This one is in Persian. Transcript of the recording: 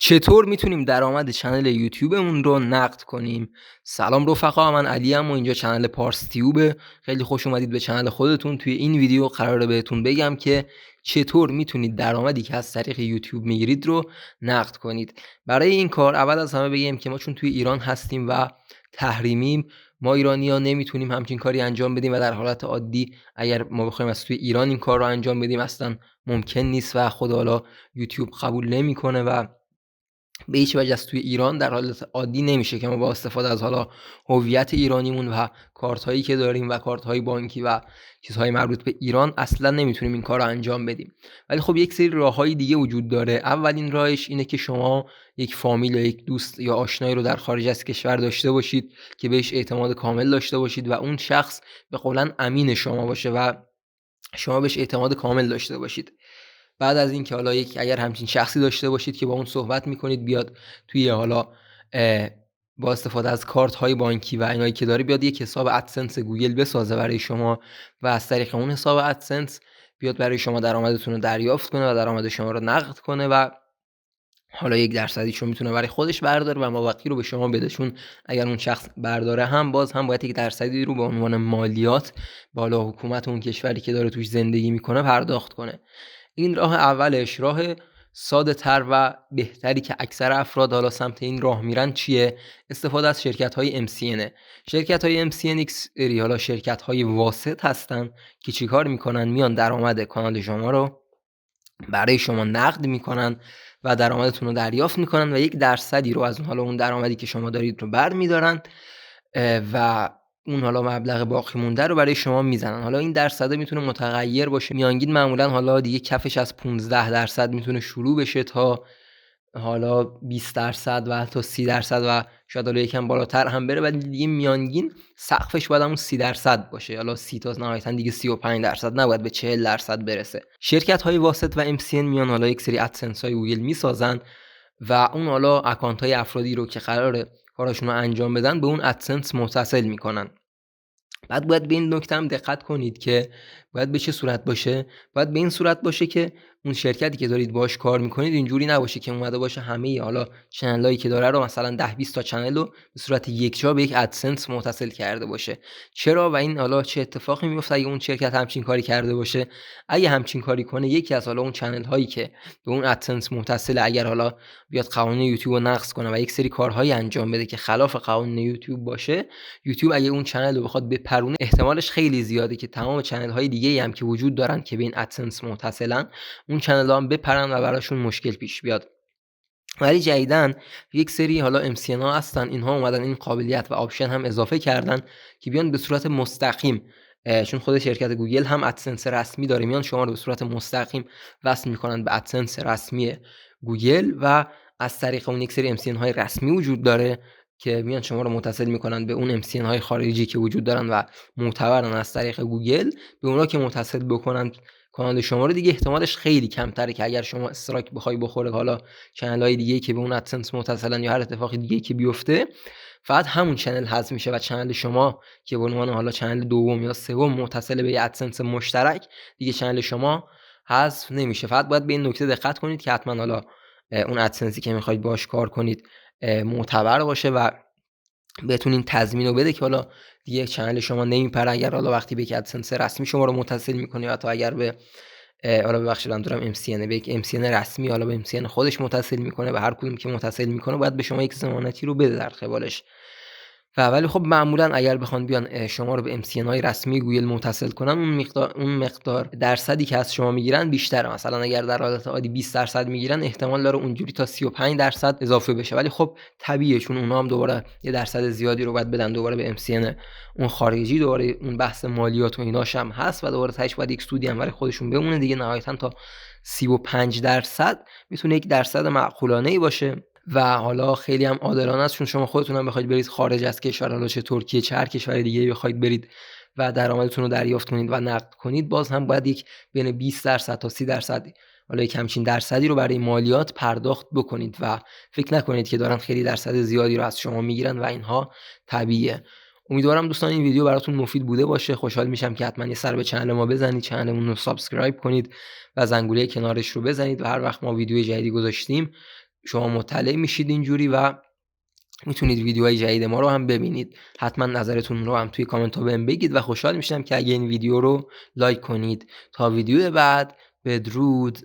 چطور میتونیم درآمد چنل یوتیوبمون رو نقد کنیم؟ سلام رفقا، من علی ام و اینجا چنل پارس تیوبه. خیلی خوش اومدید به چنل خودتون. توی این ویدیو قراره بهتون بگم که چطور میتونید درآمدی که از طریق یوتیوب میگیرید رو نقد کنید. برای این کار اول از همه بگیم که ما چون توی ایران هستیم و تحریمیم، ما ایرانی‌ها نمیتونیم همچین کاری انجام بدیم و در حالت عادی اگر ما بخوایم از توی ایران این کار رو انجام بدیم اصلا ممکن نیست و خود حالا یوتیوب قبول نمیکنه و به هیچ وجه از توی ایران در حالت عادی نمیشه که ما با استفاده از حالا هویت ایرانیمون و کارت هایی که داریم و کارت های بانکی و چیزهای مربوط به ایران اصلا نمیتونیم این کار رو انجام بدیم. ولی خب یک سری راههای دیگه وجود داره. اولین راهش اینه که شما یک فامیل یا یک دوست یا آشنایی رو در خارج از کشور داشته باشید که بهش اعتماد کامل داشته باشید و اون شخص به قولن امین شما باشه و شما بهش اعتماد کامل داشته باشید. بعد از این که حالا اگر همچین شخصی داشته باشید که با اون صحبت میکنید، بیاد توی حالا با استفاده از کارت های بانکی و اینایی که داره بیاد یک حساب ادسنس گوگل بسازه برای شما و از طریق اون حساب ادسنس بیاد برای شما درآمدتون رو دریافت کنه و درآمد شما رو نقد کنه و حالا 1% میتونه برای خودش برداره و مابقی رو به شما بده، چون اگر اون شخص برداره هم باز هم باید 1% رو به عنوان مالیات بالا حکومت اون کشوری که داره توش زندگی میکنه پرداخت کنه. این راه اولش، راه ساده تر و بهتری که اکثر افراد حالا سمت این راه میرن چیه؟ استفاده از شرکت های MCN. شرکت های MCN یک سری حالا شرکت های واسط هستن که چیکار میکنن؟ میان درآمد کانال شما رو برای شما نقد میکنن و درآمدتون رو دریافت میکنن و 1% رو از اون درآمدی که شما دارید رو برمیدارن و اون حالا مبلغ باقی مونده رو برای شما میزنن. حالا این درصده میتونه متغیر باشه، میانگین معمولا حالا دیگه کفش از 15% میتونه شروع بشه تا حالا 20% و حتی 30% و شاید حالا یکم بالاتر هم بره، ولی دیگه میانگین سقفش باید همون 30% باشه. حالا 30 تا نهایتا دیگه 35% نباید به 40% برسه. شرکت های واسط و MCN میان حالا یک سری ادسنس های گوگل میسازن و اون حالا اکانت های افرادی رو که قراره کاراشون رو انجام بدن به اون ادسنس متصل میکنن. بعد باید به این نکته هم دقت کنید که باید به چه صورت باشه. باید به این صورت باشه که اون شرکتی که دارید باش کار میکنید اینجوری نباشه که اومده باشه همه حالا چنلایی که داره رو مثلا 10-20 تا چنل رو به صورت یکجا به یک ادسنس متصل کرده باشه. چرا و این حالا چه اتفاقی میفته اگه اون شرکت همچین کاری کرده باشه؟ اگه همچین کاری کنه، یکی از حالا اون چنل هایی که به اون ادسنس متصل، اگر حالا بیاد قوانین یوتیوب رو نقض کنه و یک سری کارهایی انجام بده که خلاف قوانین یوتیوب باشه، یوتیوب اگه اون چنل رو بخواد بپرونه، احتمالش خیلی زیاده که تمام چنل های دیگه هم که وجود دارن که به این ادسنس متصلن، اون چنل ها هم بپرن و براشون مشکل پیش بیاد. ولی جدیدن یک سری حالا MCN ها هستن، اینها اومدن این قابلیت و آپشن هم اضافه کردن که بیان به صورت مستقیم، چون خود شرکت گوگل هم ادسنس رسمی داره، میان شما رو به صورت مستقیم وصل میکنن به ادسنس رسمی گوگل و از طریق اون یک سری MCN های رسمی وجود داره که میان شما رو متصل میکنن به اون MCN های خارجی که وجود دارن و معتبرن از طریق گوگل. به اونا که متصل بکنن کانال شما رو، دیگه احتمالش خیلی کمتره که اگر شما استراک بخوای بخوره حالا چنل های دیگه که به اون ادسنس متصلن یا هر اتفاقی دیگه که بیفته، فقط همون چنل حذف میشه و چنل شما که به عنوان حالا چنل دوم یا سوم متصل به ادسنس مشترک، دیگه چنل شما حذف نمیشه. فقط باید به این نکته دقت کنید که حتما حالا اون ادسنسی که میخواید باش کار کنید معتبر باشه و بهتون این تضمین رو بده که حالا دیگه چنل شما نمیپره اگر حالا وقتی به یک ادسنس رسمی شما رو متصل میکنه یا تا اگر به حالا ببخشید من دارم MCN به یک MCN رسمی حالا به MCN خودش متصل میکنه و هر کدوم که متصل میکنه باید به شما یک ضمانتی رو بده در قبالش. ولی خب معمولا اگر بخوان بیان شما رو به MCN های رسمی گوگل متصل کنن، اون مقدار درصدی که از شما میگیرن بیشتره. مثلا اگر در حالت عادی 20% میگیرن، احتمال داره اونجوری تا 35% اضافه بشه، ولی خب طبیعیه چون اونها هم دوباره یه درصد زیادی رو باید بدن دوباره به MCN اون خارجی، دوباره اون بحث مالیات و ایناش هم هست و دوباره تاش باید یک سودی هم برای خودشون بمونه دیگه. نهایتا تا 35% میتونه 1% معقولانه‌ای باشه و حالا خیلی هم عادلانه است، چون شما خودتون هم بخواید برید خارج از کشور، حالا چه ترکیه چه هر کشور دیگه بخواید برید و درآمدتون رو دریافت کنید و نقد کنید، باز هم باید یک بین 20% تا 30% حالا یک همچین درصدی رو برای مالیات پرداخت بکنید و فکر نکنید که دارن خیلی درصد زیادی رو از شما میگیرن و اینها طبیعیه. امیدوارم دوستان این ویدیو براتون مفید بوده باشه. خوشحال میشم که حتما یه سر به چنل ما بزنید، چنلمون رو سابسکرایب کنید و زنگوله کنارش رو بزنید و هر وقت ما ویدیو جدیدی گذاشتیم شما مطلع میشید اینجوری و میتونید ویدیوهای جدید ما رو هم ببینید. حتما نظرتون رو هم توی کامنت ها بهم بگید و خوشحال میشم که اگه این ویدیو رو لایک کنید. تا ویدیو بعد، بدرود.